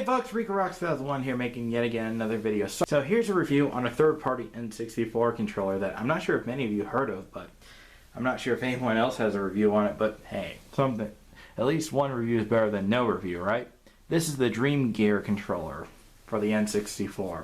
folks, Rico Rocks 2001 here, making yet again another video. So here's a review on a third-party N64 controller that I'm not sure if many of you heard of, but I'm not sure if anyone else has a review on it, but hey, something. At least one review is better than no review, right? This is the DreamGear controller for the N64.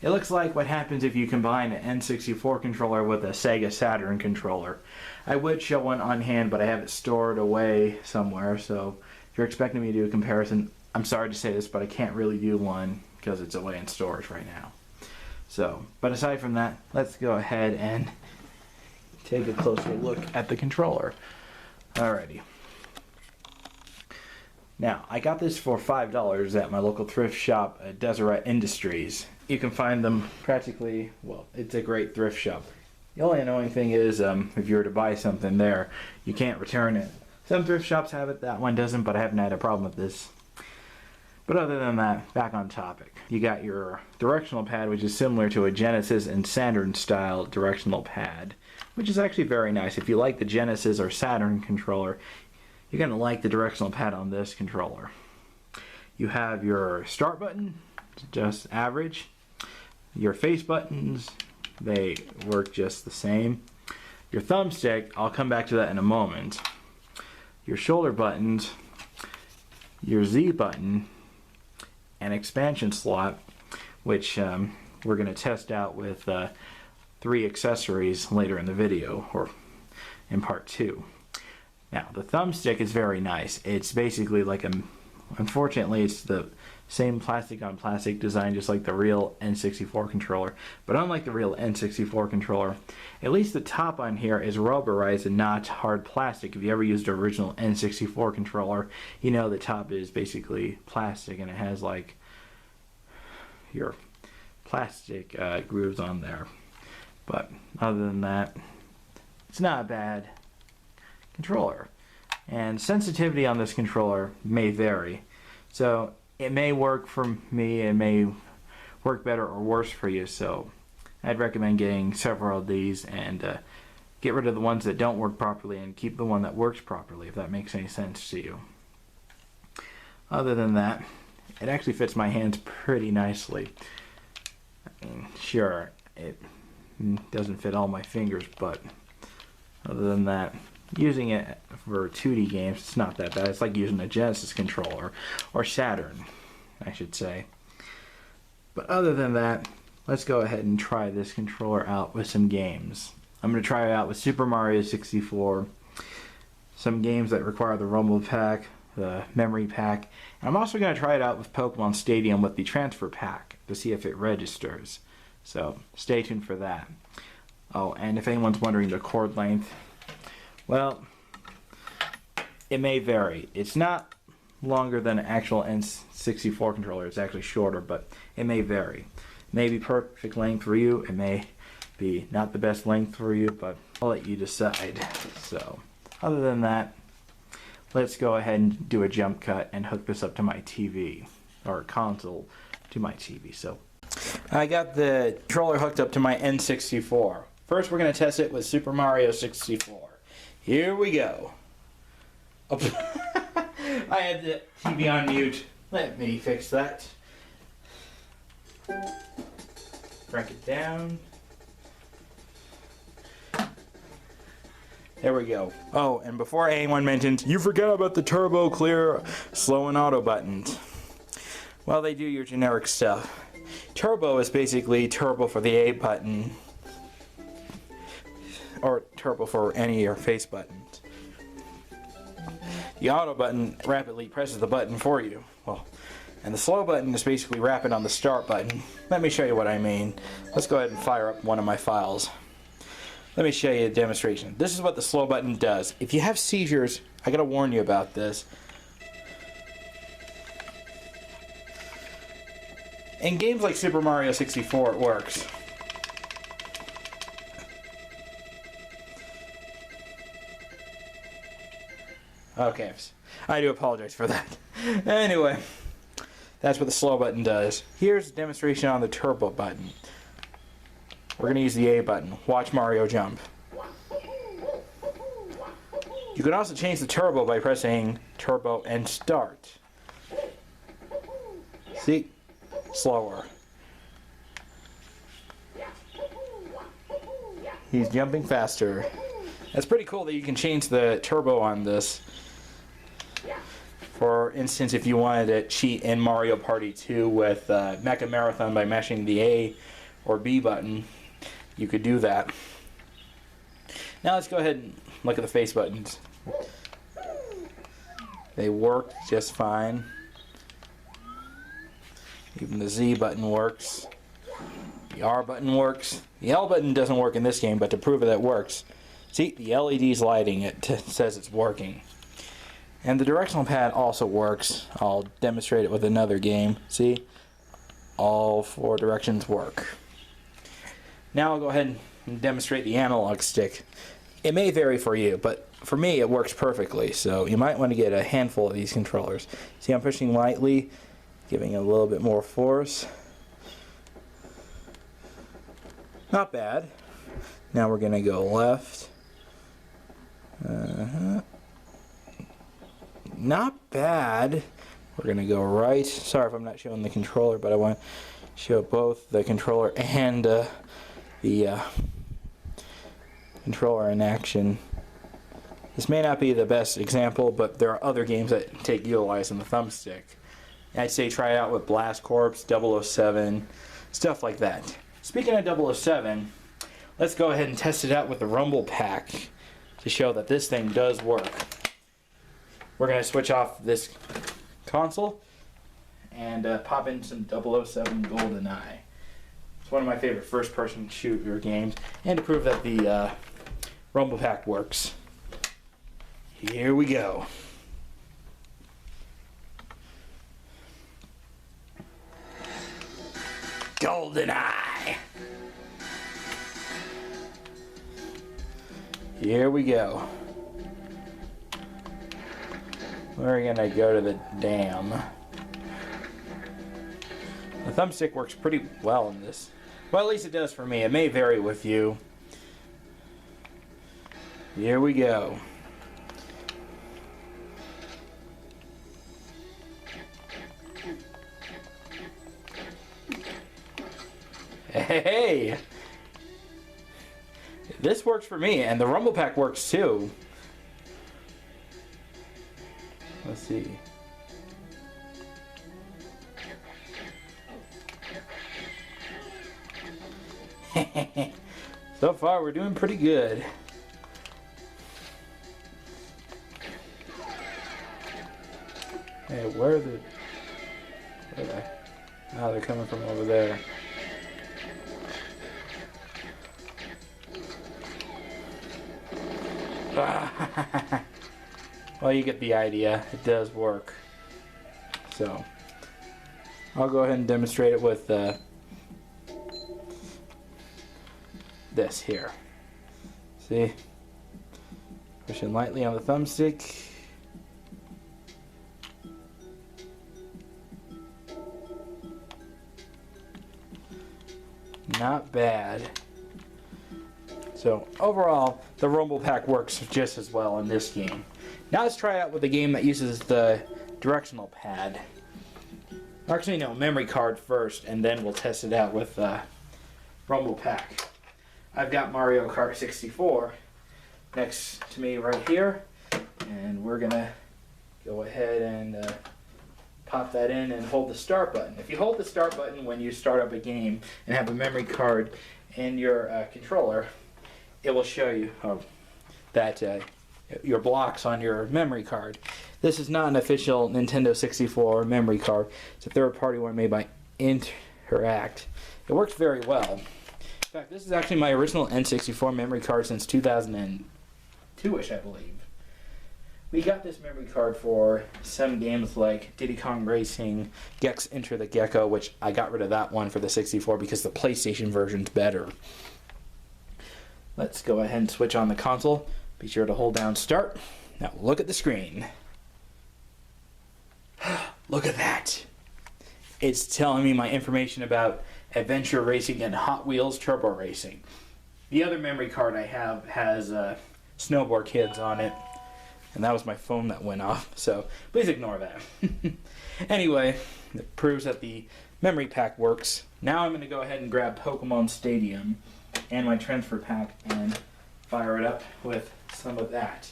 It looks like what happens if you combine an N64 controller with a Sega Saturn controller. I would show one on hand, but I have it stored away somewhere, so if you're expecting me to do a comparison, I'm sorry to say this, but I can't really do one because it's away in storage right now. So, but aside from that, let's go ahead and take a closer look at the controller. Alrighty. Now, I got this for $5 at my local thrift shop at Deseret Industries. You can find them practically, well, it's a great thrift shop. The only annoying thing is, if you were to buy something there, you can't return it. Some thrift shops have it, that one doesn't, but I haven't had a problem with this. But other than that, back on topic. You got your directional pad, which is similar to a Genesis and Saturn style directional pad, which is actually very nice. If you like the Genesis or Saturn controller, you're going to like the directional pad on this controller. You have your start button, just average. Your face buttons, they work just the same. Your thumbstick, I'll come back to that in a moment. Your shoulder buttons, your Z button, an expansion slot, which we're going to test out with 3 accessories later in the video, or in part 2. Now, the thumbstick is very nice. It's basically like unfortunately, it's the same plastic on plastic design, just like the real N64 controller. But unlike the real N64 controller, at least the top on here is rubberized and not hard plastic. If you ever used an original N64 controller, you know the top is basically plastic and it has like your plastic grooves on there. But other than that, it's not a bad controller. And sensitivity on this controller may vary. So it may work for me, it may work better or worse for you, so I'd recommend getting several of these and get rid of the ones that don't work properly and keep the one that works properly, if that makes any sense to you. Other than that, it actually fits my hands pretty nicely. I mean, sure, it doesn't fit all my fingers, but other than that, using it for 2D games, it's not that bad. It's like using a Genesis controller, or Saturn, I should say. But other than that, let's go ahead and try this controller out with some games. I'm going to try it out with Super Mario 64, some games that require the Rumble Pack, the Memory Pack, and I'm also going to try it out with Pokemon Stadium with the Transfer Pack to see if it registers. So stay tuned for that. Oh, and if anyone's wondering the cord length, well, it may vary. It's not longer than an actual N64 controller. It's actually shorter, but it may vary. It may be perfect length for you. It may be not the best length for you, but I'll let you decide. So, other than that, let's go ahead and do a jump cut and hook this up to my TV, or console to my TV. So, I got the controller hooked up to my N64. First, we're going to test it with Super Mario 64. Here we go. Oh, I had the TV on mute. Let me fix that. Crank it down. There we go. Oh, and before anyone mentions, you forgot about the turbo, clear, slow, and auto buttons. Well, they do your generic stuff. Turbo is basically turbo for the A button, or turbo for any of your face buttons. The auto button rapidly presses the button for you. Well, and the slow button is basically rapid on the start button. Let me show you what I mean. Let's go ahead and fire up one of my files. Let me show you a demonstration. This is what the slow button does. If you have seizures, I gotta warn you about this. In games like Super Mario 64, it works. Okay, I do apologize for that. Anyway, that's what the slow button does. Here's a demonstration on the turbo button. We're going to use the A button. Watch Mario jump. You can also change the turbo by pressing turbo and start. See? Slower. He's jumping faster. It's pretty cool that you can change the turbo on this. For instance, if you wanted to cheat in Mario Party 2 with Mecha Marathon by mashing the A or B button, you could do that. Now let's go ahead and look at the face buttons. They work just fine. Even the Z button works. The R button works. The L button doesn't work in this game, but to prove that it works, see, the LED's lighting, it says it's working. And the directional pad also works. I'll demonstrate it with another game. See? All 4 directions work. Now I'll go ahead and demonstrate the analog stick. It may vary for you, but for me it works perfectly. So you might want to get a handful of these controllers. See, I'm pushing lightly, giving it a little bit more force. Not bad. Now we're going to go left. Not bad. We're going to go right. Sorry if I'm not showing the controller, but I want to show both the controller and the controller in action. This may not be the best example, but there are other games that take utilizing the thumbstick. I'd say try it out with Blast Corps, 007, stuff like that. Speaking of 007, let's go ahead and test it out with the Rumble Pack to show that this thing does work. We're going to switch off this console and pop in some 007 GoldenEye. It's one of my favorite first-person shooter games, and to prove that the Rumble Pack works. Here we go. GoldenEye! Here we go. We're gonna go to the dam. The thumbstick works pretty well in this. Well, at least it does for me. It may vary with you. Here we go. Hey! This works for me, and the Rumble Pack works too. Let's see. So far, we're doing pretty good. Hey, where are they? Oh, they're coming from over there. Well, you get the idea. It does work. So, I'll go ahead and demonstrate it with this here. See? Pushing lightly on the thumbstick. Not bad. So overall, the Rumble Pack works just as well in this game. Now let's try it out with a game that uses the Directional Pad. Actually, no, memory card first, and then we'll test it out with Rumble Pack. I've got Mario Kart 64 next to me right here, and we're gonna go ahead and pop that in and hold the start button. If you hold the start button when you start up a game and have a memory card in your controller, it will show you that your blocks on your memory card. This is not an official Nintendo 64 memory card. It's a third-party one made by Interact. It works very well. In fact, this is actually my original N64 memory card since 2002-ish, I believe. We got this memory card for some games like Diddy Kong Racing, Gex Enter the Gecko, which I got rid of that one for the 64 because the PlayStation version's better. Let's go ahead and switch on the console. Be sure to hold down start. Now look at the screen. Look at that. It's telling me my information about Adventure Racing and Hot Wheels Turbo Racing. The other memory card I have has Snowboard Kids on it. And that was my phone that went off, so please ignore that. Anyway, It proves that the memory pack works. Now I'm going to go ahead and grab Pokemon Stadium and my transfer pack and fire it up with some of that.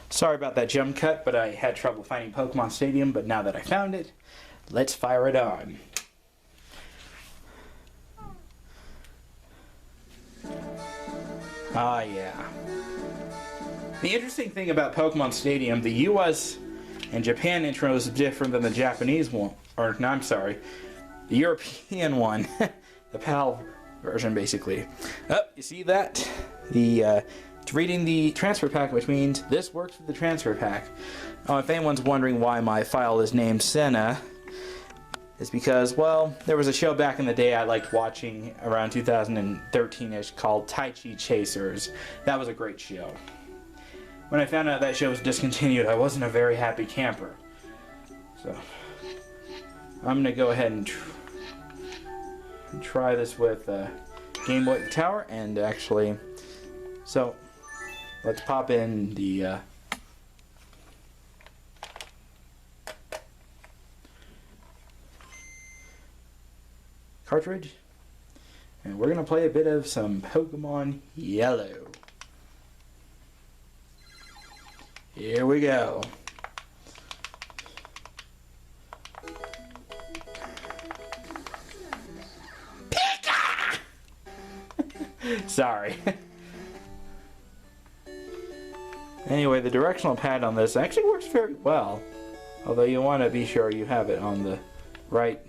Sorry about that jump cut, but I had trouble finding Pokemon Stadium, but now that I found it, let's fire it on. Ah, yeah. The interesting thing about Pokemon Stadium, the US and Japan intro is different than the Japanese one. Or, no, I'm sorry. The European one. The PAL version, basically. Oh, you see that? It's reading the transfer pack, which means this works with the transfer pack. Oh, if anyone's wondering why my file is named Senna, it's because, well, there was a show back in the day I liked watching around 2013-ish called Chasers. That was a great show. When I found out that show was discontinued, I wasn't a very happy camper. So, I'm going to go ahead and try this with Game Boy Tower, and actually, so let's pop in the cartridge, and we're gonna play a bit of some Pokemon Yellow. Here we go. Pika! Sorry. Anyway, the directional pad on this actually works very well, although you want to be sure you have it on the right.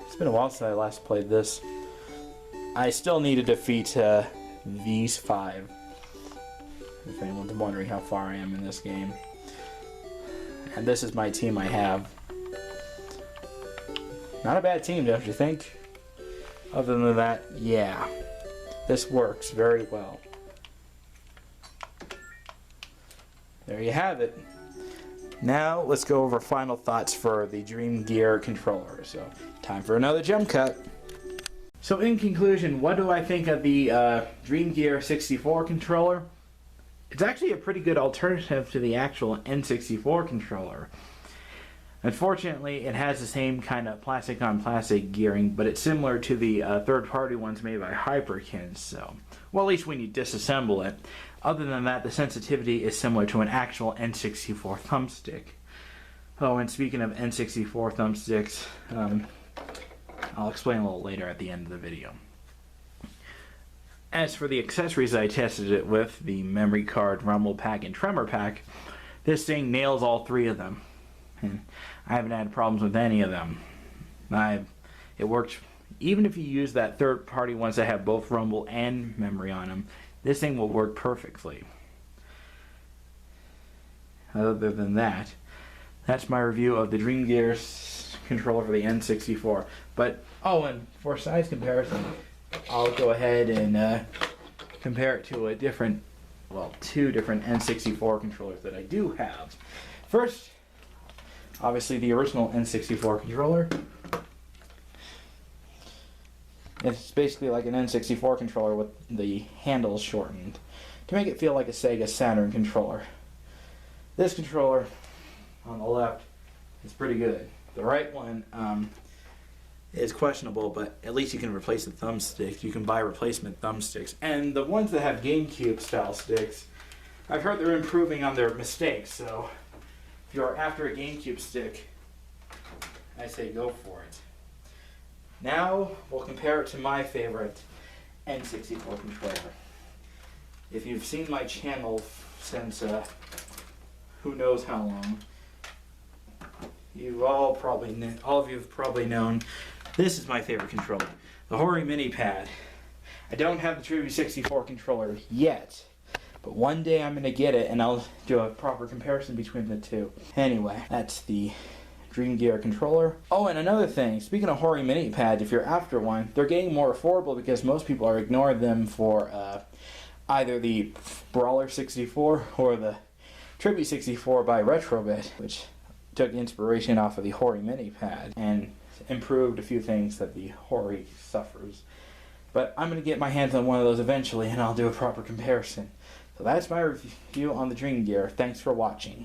It's been a while since I last played this. I still need to defeat these 5, if anyone's wondering how far I am in this game. And this is my team I have. Not a bad team, don't you think? Other than that, yeah. This works very well. There you have it. Now let's go over final thoughts for the DreamGear controller. So, time for another jump cut. So in conclusion, what do I think of the DreamGear 64 controller? It's actually a pretty good alternative to the actual N64 controller. Unfortunately, it has the same kind of plastic on plastic gearing, but it's similar to the third-party ones made by Hyperkin, so, well, at least when you disassemble it. Other than that, the sensitivity is similar to an actual N64 thumbstick. Oh, and speaking of N64 thumbsticks, I'll explain a little later at the end of the video. As for the accessories I tested it with, the memory card, rumble pack, and tremor pack, this thing nails all 3 of them. And I haven't had problems with any of them. It works, even if you use that third-party ones that have both rumble and memory on them, this thing will work perfectly. Other than that, that's my review of the DreamGear controller for the N64. But, oh, and for size comparison, I'll go ahead and compare it to a different, well, 2 different N64 controllers that I do have. First, obviously the original N64 controller. It's basically like an N64 controller with the handles shortened to make it feel like a Sega Saturn controller. This controller on the left is pretty good. The right one is questionable, but at least you can replace the thumbstick. You can buy replacement thumbsticks. And the ones that have GameCube style sticks, I've heard they're improving on their mistakes, so if you're after a GameCube stick, I say go for it. Now we'll compare it to my favorite N64 controller. If you've seen my channel since who knows how long, all of you have probably known this is my favorite controller, the Hori Mini Pad. I don't have the True 64 controller yet, but one day I'm going to get it and I'll do a proper comparison between the 2. Anyway, that's the DreamGear controller. Oh, and another thing, speaking of Hori Mini Pads, if you're after one, they're getting more affordable because most people are ignoring them for either the Brawler 64 or the Tribute 64 by Retrobit, which took inspiration off of the Hori Mini Pad and improved a few things that the Hori suffers. But I'm going to get my hands on one of those eventually and I'll do a proper comparison. So that's my review on the DreamGear. Thanks for watching.